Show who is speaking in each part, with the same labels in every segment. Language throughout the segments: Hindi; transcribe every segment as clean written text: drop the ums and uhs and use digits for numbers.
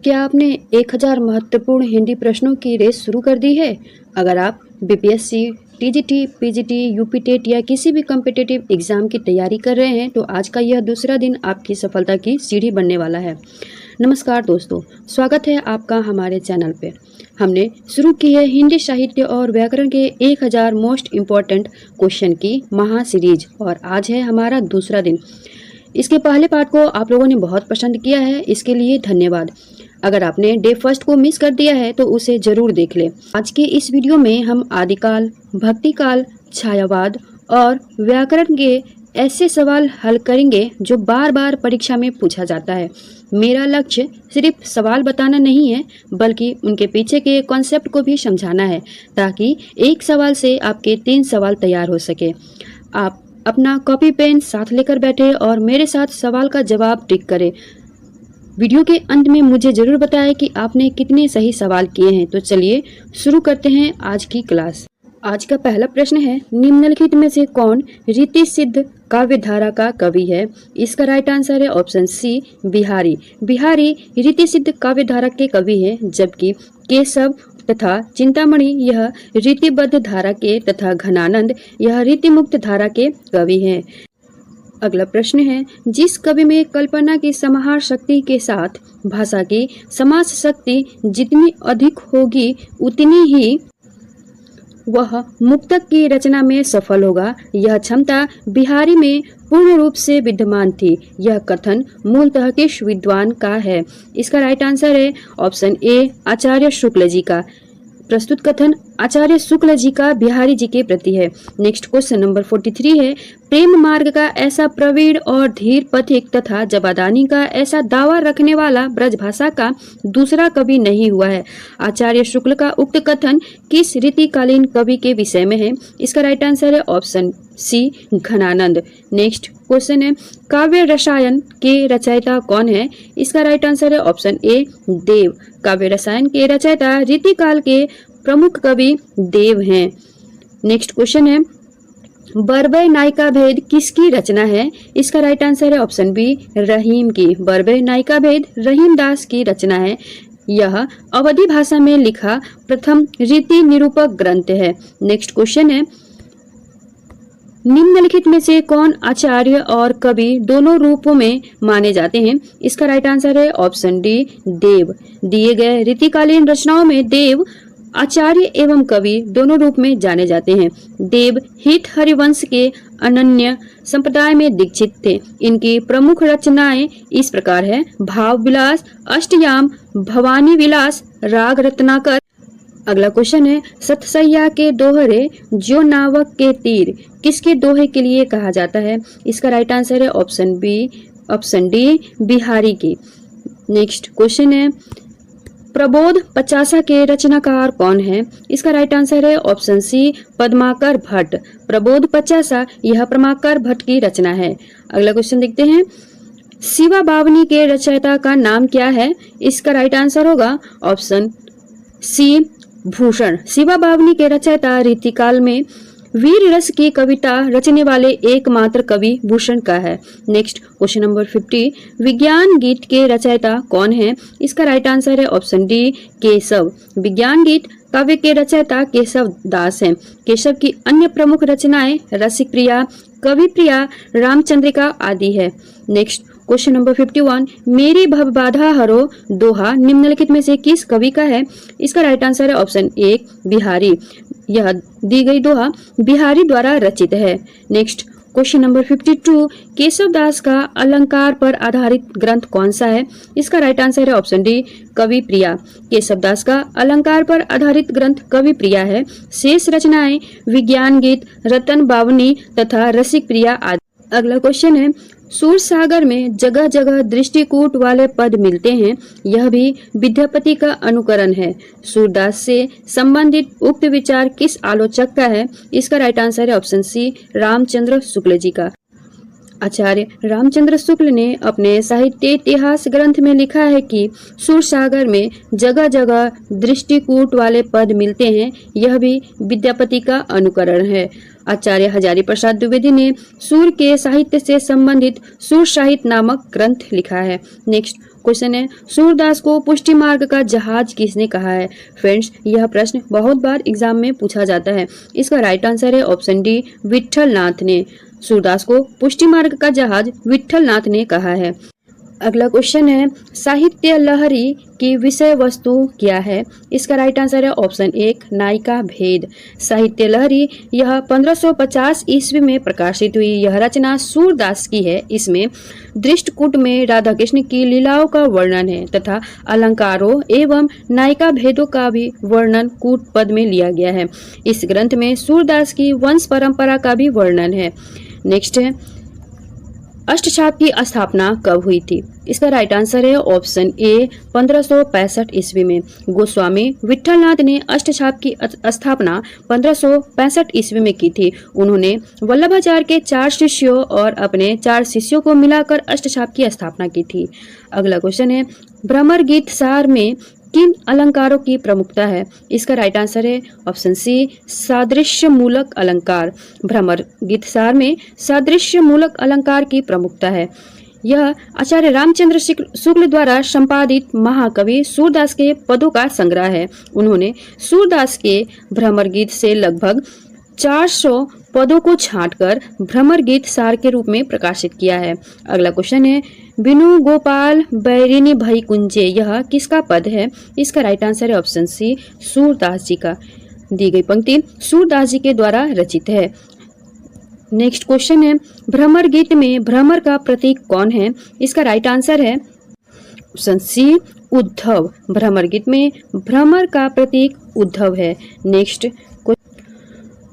Speaker 1: क्या आपने 1000 महत्वपूर्ण हिंदी प्रश्नों की रेस शुरू कर दी है? अगर आप BPSC, TGT, PGT, UP TET या किसी भी कॉम्पिटिटिव एग्जाम की तैयारी कर रहे हैं तो आज का यह दूसरा दिन आपकी सफलता की सीढ़ी बनने वाला है। नमस्कार दोस्तों, स्वागत है आपका हमारे चैनल पे। हमने शुरू की है हिंदी साहित्य और व्याकरण के 1000 मोस्ट इम्पॉर्टेंट क्वेश्चन की महा सीरीज और आज है हमारा दूसरा दिन। इसके पहले पार्ट को आप लोगों ने बहुत पसंद किया है, इसके लिए धन्यवाद। अगर आपने डे फर्स्ट को मिस कर दिया है तो उसे जरूर देख लें। आज के इस वीडियो में हम आदिकाल, भक्तिकाल, छायावाद और व्याकरण के ऐसे सवाल हल करेंगे जो बार बार परीक्षा में पूछा जाता है। मेरा लक्ष्य सिर्फ सवाल बताना नहीं है बल्कि उनके पीछे के कॉन्सेप्ट को भी समझाना है ताकि एक सवाल से आपके 3 सवाल तैयार हो सके। आप अपना कॉपी पेन साथ लेकर बैठे और मेरे साथ सवाल का जवाब टिक करें। वीडियो के अंत में मुझे जरूर बताएं कि आपने कितने सही सवाल किए हैं। तो चलिए शुरू करते हैं आज की क्लास। आज का पहला प्रश्न है, निम्नलिखित में से कौन रीति सिद्ध काव्य धारा का कवि है? इसका राइट आंसर है ऑप्शन सी, बिहारी। बिहारी रीति सिद्ध काव्य धारा के कवि हैं, जबकि केशव तथा चिंतामणि यह रीतिबद्ध धारा के तथा घनानंद यह रीतिमुक्त धारा के कवि हैं। अगला प्रश्न है, जिस कवि में कल्पना की समाहार शक्ति के साथ भाषा की समास शक्ति जितनी अधिक होगी उतनी ही वह मुक्तक की रचना में सफल होगा, यह क्षमता बिहारी में पूर्ण रूप से विद्यमान थी। यह कथन मूलतः किस विद्वान का है? इसका राइट आंसर है ऑप्शन ए, आचार्य शुक्ल जी का। प्रस्तुत कथन आचार्य शुक्ल जी का बिहारी जी के प्रति है। नेक्स्ट क्वेश्चन नंबर 43 है, प्रेम मार्ग का ऐसा प्रवीण और धीर पथिक तथा जबादानी का ऐसा दावा रखने वाला ब्रजभाषा का दूसरा कवि नहीं हुआ है। आचार्य शुक्ल का उक्त कथन किस रीतिकालीन कवि के विषय में है? इसका राइट आंसर है option C, Ghananand. Next question है, काव्य रसायन के रचयिता कौन है? इसका राइट आंसर है ऑप्शन ए, देव। काव्य रसायन के रचयिता रीतिकाल के प्रमुख कवि देव हैं। नेक्स्ट क्वेश्चन है, बरबय नायिका भेद किसकी रचना है? इसका राइट आंसर है ऑप्शन बी, रहीम की। बरबय नायिका भेद रहीम दास की रचना है। यह अवधी भाषा में लिखा प्रथम रीति निरूपक ग्रंथ है। नेक्स्ट क्वेश्चन है, निम्नलिखित में से कौन आचार्य और कवि दोनों रूपों में माने जाते हैं? इसका राइट आंसर है ऑप्शन डी, देव। दिए गए रीतिकालीन रचनाओं में देव आचार्य एवं कवि दोनों रूप में जाने जाते हैं। देव हित हरिवंश के अनन्य संप्रदाय में दीक्षित थे। इनकी प्रमुख रचनाएं इस प्रकार है, भाव विलास, अष्टयाम, भवानी विलास, राग रत्नाकर। अगला क्वेश्चन है, सतसैया के दोहरे जो नावक के तीर किसके दोहे के लिए कहा जाता है? इसका राइट आंसर है option B, option D, Bihari की। नेक्स्ट क्वेश्चन है, प्रबोध पचासा के रचनाकार कौन है? इसका राइट आंसर है ऑप्शन सी, पद्माकर भट्ट। प्रबोध पचासा यह पद्माकर भट्ट की रचना है। अगला क्वेश्चन देखते हैं, शिवा बावनी के रचयिता का नाम क्या है? इसका राइट आंसर होगा ऑप्शन सी, भूषण। शिवा बावनी के रचयिता रीतिकाल में वीर रस की कविता रचने वाले एकमात्र कवि भूषण का है। नेक्स्ट क्वेश्चन नंबर 50, विज्ञान गीत के रचयिता कौन है? इसका राइट आंसर है ऑप्शन डी, केशव। विज्ञान गीत काव्य के रचयिता केशव दास हैं। केशव की अन्य प्रमुख रचनाएं रसिक प्रिया, कवि प्रिया, रामचंद्रिका आदि है। नेक्स्ट क्वेश्चन नंबर 51, मेरी भव बाधा हरो दोहा निम्नलिखित में से किस कवि का है? इसका राइट आंसर है ऑप्शन ए, बिहारी। यह दी गई दोहा बिहारी द्वारा रचित है। नेक्स्ट क्वेश्चन नंबर 52, केशव दास का अलंकार पर आधारित ग्रंथ कौन सा है? इसका राइट आंसर है ऑप्शन डी, कवि प्रिया। केशव दास का अलंकार पर आधारित ग्रंथ कवि प्रिया है। शेष रचनाएं विज्ञान गीत, रतन बावनी तथा रसिक प्रिया आदि। अगला क्वेश्चन है, सूरसागर में जगह जगह दृष्टिकूट वाले पद मिलते हैं, यह भी विद्यापति का अनुकरण है। सूरदास से संबंधित उक्त विचार किस आलोचक का है? इसका राइट आंसर है ऑप्शन सी, रामचंद्र शुक्ल जी का। आचार्य रामचंद्र शुक्ल ने अपने साहित्य इतिहास ग्रंथ में लिखा है कि सूरसागर में जगह जगह दृष्टिकूट वाले पद मिलते हैं, यह भी विद्यापति का अनुकरण है। आचार्य हजारी प्रसाद द्विवेदी ने सूर के साहित्य से संबंधित सूर साहित्य नामक ग्रंथ लिखा है। नेक्स्ट क्वेश्चन है, सूरदास को पुष्टि मार्ग का जहाज किसने कहा है? फ्रेंड्स, यह प्रश्न बहुत बार एग्जाम में पूछा जाता है। इसका राइट आंसर है ऑप्शन डी, विट्ठल नाथ ने। सूरदास को पुष्टि मार्ग का जहाज विट्ठल नाथ ने कहा है। अगला क्वेश्चन है, साहित्य लहरी की विषय वस्तु क्या है? इसका राइट आंसर है ऑप्शन एक, नायिका भेद। साहित्य लहरी यह 1550 ईस्वी में प्रकाशित हुई यह रचना सूरदास की है। इसमें दृष्टकूट में राधा कृष्ण की लीलाओं का वर्णन है तथा अलंकारों एवं नायिका भेदों का भी वर्णन कूट पद में लिया गया है। इस ग्रंथ में सूरदास की वंश परंपरा का भी वर्णन है। नेक्स्ट है, अष्टछाप की स्थापना कब हुई थी? इसका राइट आंसर है ऑप्शन ए, 1565 ईस्वी में। गोस्वामी विट्ठलनाथ ने अष्टछाप की स्थापना 1565 ईस्वी में की थी। उन्होंने वल्लभाचार्य के 4 शिष्यों और अपने 4 शिष्यों को मिलाकर अष्टछाप की स्थापना की थी। अगला क्वेश्चन है, भ्रमर गीत सार में किन अलंकारों की प्रमुखता है? इसका राइट आंसर है ऑप्शन सी, सादृश्य मूलक अलंकार। भ्रमर गीत सार में सादृश्य मूलक अलंकार की प्रमुखता है। यह आचार्य रामचंद्र शुक्ल द्वारा संपादित महाकवि सूरदास के पदों का संग्रह है। उन्होंने सूरदास के भ्रमर गीत से लगभग 400 पदों को छांटकर भ्रमर गीत सार के रूप में प्रकाशित किया है। अगला क्वेश्चन है, बिनु गोपाल बैरिनी भई कुंजे यह किसका पद है? इसका राइट आंसर है ऑप्शन सी, सूरदास जी का। दी गई पंक्ति सूरदास जी के द्वारा रचित है। नेक्स्ट क्वेश्चन है, भ्रमर गीत में भ्रमर का प्रतीक कौन है? इसका राइट आंसर है ऑप्शन सी, उद्धव। भ्रमर गीत में भ्रमर का प्रतीक उद्धव है। नेक्स्ट,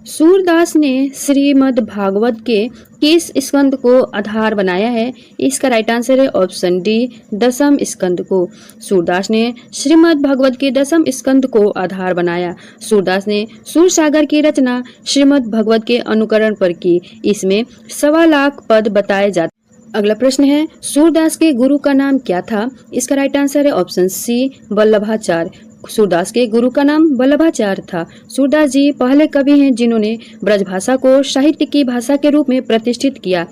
Speaker 1: सूरदास ने श्रीमद् भागवत के किस स्कंद को आधार बनाया है? इसका राइट आंसर है ऑप्शन डी, 10वें स्कंद को। सूरदास ने श्रीमद् भागवत के 10वें स्कंद को आधार बनाया। सूरदास ने सूरसागर की रचना श्रीमद् भागवत के अनुकरण पर की। इसमें 1.25 लाख पद बताए जाते। अगला प्रश्न है, सूरदास के गुरु का नाम क्या था? इसका राइट आंसर है ऑप्शन सी, वल्लभाचार्य। सूरदास के गुरु का नाम वल्लभाचार्य था। सूरदास जी पहले कवि हैं जिन्होंने ब्रजभाषा को साहित्य की भाषा के रूप में प्रतिष्ठित किया।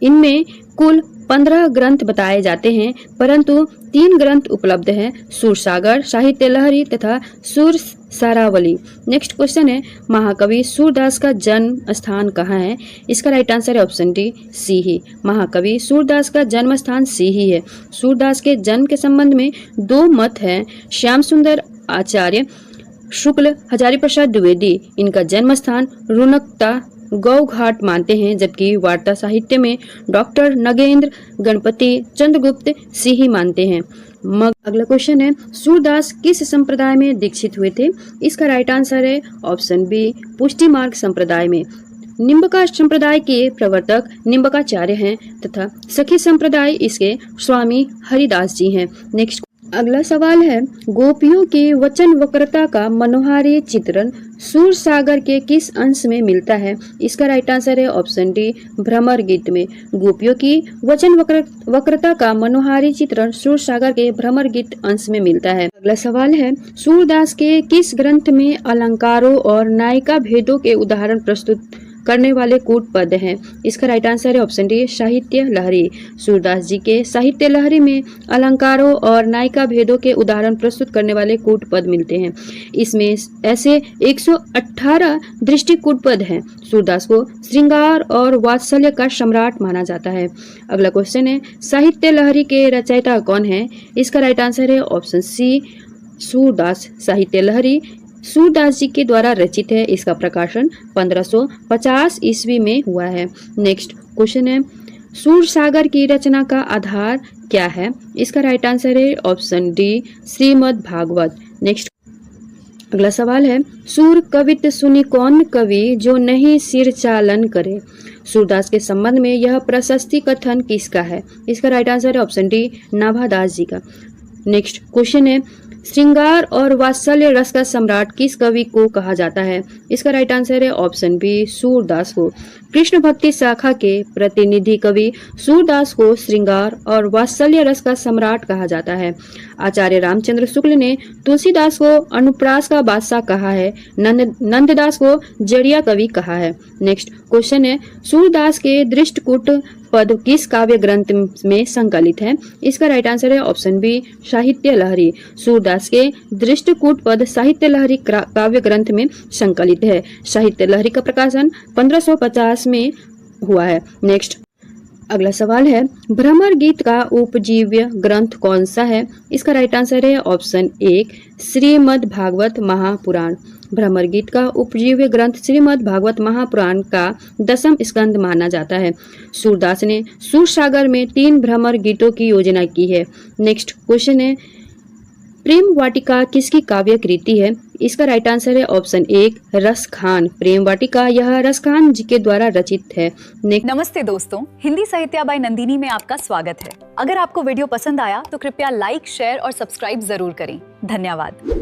Speaker 1: इनमें कुल 15 ग्रंथ बताए जाते हैं, परंतु 3 ग्रंथ उपलब्ध हैं, सूरसागर, साहित्य लहरी तथा सूर सारावली। नेक्स्ट क्वेश्चन है, महाकवि सूरदास का जन्म स्थान कहाँ है? इसका राइट आंसर है ऑप्शन डी, सी ही। महाकवि सूरदास का जन्म स्थान सी ही है। सूरदास के जन्म के संबंध में 2 मत हैं। श्याम सुंदर आचार्य शुक्ल, हजारी प्रसाद द्विवेदी इनका जन्म स्थान रुनकता गौ घाट मानते हैं, जबकि वार्ता साहित्य में डॉक्टर नगेंद्र गणपति चंद्रगुप्त सिंह मानते हैं। अगला क्वेश्चन है, सूरदास किस संप्रदाय में दीक्षित हुए थे? इसका राइट आंसर है ऑप्शन बी, पुष्टि मार्ग संप्रदाय में। निम्बका संप्रदाय के प्रवर्तक निम्बकाचार्य हैं तथा सखी संप्रदाय इसके स्वामी हरिदास जी हैं। नेक्स्ट, अगला सवाल है, गोपियों की वचन वक्रता का मनोहारी चित्रण सूरसागर के किस अंश में मिलता है? इसका राइट आंसर है ऑप्शन डी, भ्रमर गीत में। गोपियों की वचन वक्रता का मनोहारी चित्रण सूरसागर के भ्रमर गीत अंश में मिलता है। अगला सवाल है, सूरदास के किस ग्रंथ में अलंकारों और नायिका भेदों के उदाहरण प्रस्तुत करने वाले कूट पद हैं? इसका राइट आंसर है ऑप्शन डी, साहित्य लहरी। सूरदास जी के साहित्य लहरी में अलंकारों और नायिका भेदों के उदाहरण प्रस्तुत करने वाले कूट पद मिलते हैं। इसमें ऐसे 118 दृष्टि कूट पद हैं। सूरदास को श्रृंगार और वात्सल्य का सम्राट माना जाता है। अगला क्वेश्चन है, साहित्य लहरी के रचयिता कौन है? इसका राइट आंसर है ऑप्शन सी, सूरदास। साहित्य लहरी सूरदास जी के द्वारा रचित है। इसका प्रकाशन 1550 ईस्वी में हुआ है। नेक्स्ट क्वेश्चन है, सूरसागर की रचना का आधार क्या है? इसका राइट आंसर है option D, Shrimad Bhagwat. Next, अगला सवाल है, सूर कवित सुनि कौन कवि जो नहीं सिर चालन करे? सूरदास के संबंध में यह प्रशस्ति कथन किसका है? इसका राइट आंसर है ऑप्शन डी, नाभादास जी का। नेक्स्ट क्वेश्चन है, श्रृंगार और वात्सल्य रस का सम्राट किस कवि को कहा जाता है? इसका राइट आंसर है ऑप्शन बी, सूरदास को। कृष्ण भक्ति शाखा के प्रतिनिधि कवि सूरदास को श्रृंगार और वात्सल्य रस का सम्राट कहा जाता है। आचार्य रामचंद्र शुक्ल ने तुलसीदास को अनुप्रास का बादशाह कहा है, नंददास को जड़िया कवि कहा है। नेक्स्ट क्वेश्चन है, सूरदास के दृष्टकूट पद किस काव्य ग्रंथ में संकलित है? इसका राइट आंसर है ऑप्शन बी, साहित्य लहरी। सूरदास के दृष्टकूट पद साहित्य लहरी काव्य ग्रंथ में संकलित है। साहित्य लहरी का प्रकाशन 1550 में हुआ है। नेक्स्ट अगला सवाल है, भ्रमर गीत का उपजीव्य ग्रंथ कौन सा है? इसका राइट आंसर है ऑप्शन एक, श्रीमद् भागवत महापुराण। भ्रमर गीत का उपजीव्य ग्रंथ श्रीमद् भागवत महापुराण का 10वां स्कंद माना जाता है। सूरदास ने सूरसागर में 3 भ्रमर गीतों की योजना की है। नेक्स्ट क्वेश्चन है, प्रेम वाटिका किसकी काव्य कृति है? इसका राइट आंसर है ऑप्शन एक, रसखान। प्रेम वाटिका यह रसखान जी के द्वारा रचित है।
Speaker 2: नमस्ते दोस्तों, हिंदी साहित्य बाय नंदिनी में आपका स्वागत है। अगर आपको वीडियो पसंद आया तो कृपया लाइक, शेयर और सब्सक्राइब जरूर करें। धन्यवाद।